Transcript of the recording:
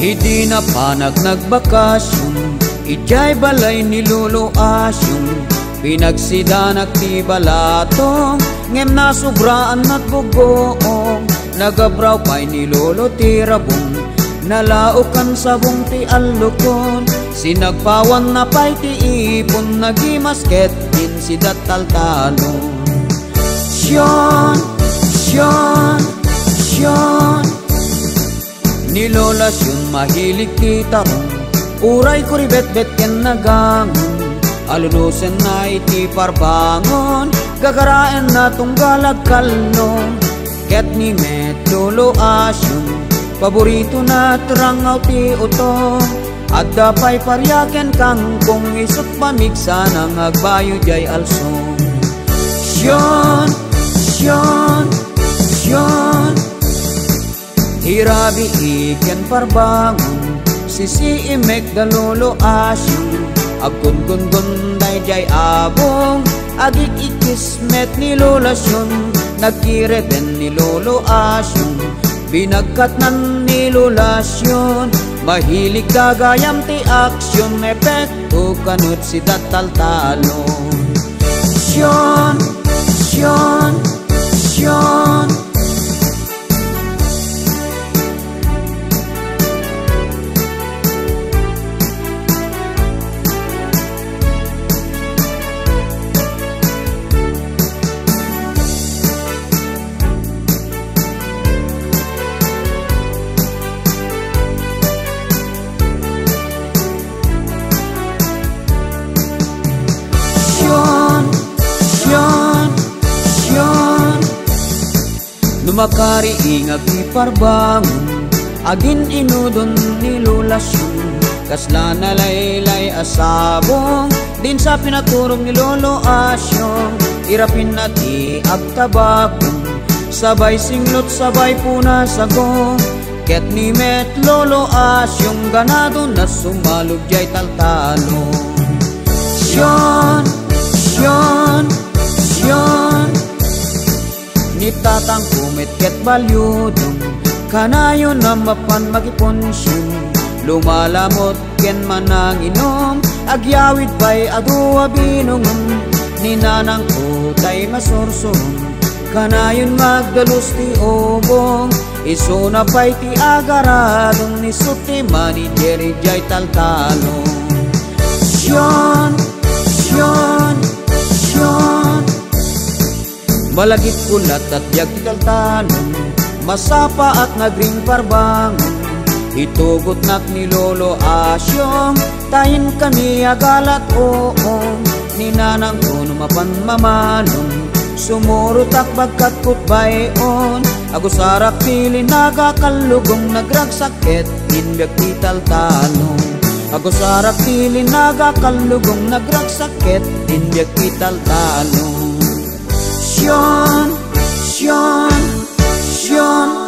Hindi na panag nagbakasyon, ijay balay ni Lolo Asyong. Pinagsidanak ti balatong, ngem na sobraan at bugoong. Nagabraw pa'y ni Lolo ti rabong, nalaukan sabong ti alukon. Sinagpawan na pa'y ti ipon, nagimasket din si dataltalon. Syon, syon, syon, ni Lola Syon mahilig ti tarong. Uray ko ribet-bet ken nagangon, alulusen na iti parbangon. Gagaraen na tunggalag kalong, ket ni met Lolo Asyong. Paborito na trangaw ti utong, adda pa'y paryaken kangkong. Isot pamigsa nang agbayo jay alsong. Syon, syon, syon, hirabi iken parbangon, sisi imek da Lolo Asyong. Aggun-gun-gun day jay abong, agik ikismet ni Lola Syon. Nagkireten ni Lolo Asyong, binagkatnan ni Lola Syon. Mahilig gagayam ti aksyon, epekto kanut si dataltalon. Syon, syon, syon, Lumakari ingag ti parbangon, agin inudon ni Lola Syon. Kasla na laylay asabong, din sa pinaturong ni Lolo Asyong. Irapin na ti agtabakong, sabay singlot sabay puna sagong. Ket ni met Lolo Asyong, ganado na sumalog jay taltalon. Syon, syon, syon, ni tatang kumit ket balyudong. Kanayon na mapan magiponsyon, lumalamot ken manang inom. Agyawid pa'y adua binungon, ni nanang utay masursurong. Kanayon magdalus ti obong, iso na pa'y ti agaradong. Ni suti manager jay taltalon. Syon, syon, syon, malagit kulat at yag taltalon, masapa at nagring parbangon. Itugot nak ni Lolo Asyong, tayin kami agalat oong. Ni nanang kuno mapan mamalong, sumurot ak bagkat kutbayon. Agusarak pili nagakalugong, nagragsakit inbyak ti taltalon. Agusarak pili nagakalugong, nagragsakit inbyak ti taltalon. Syon, syon, syon,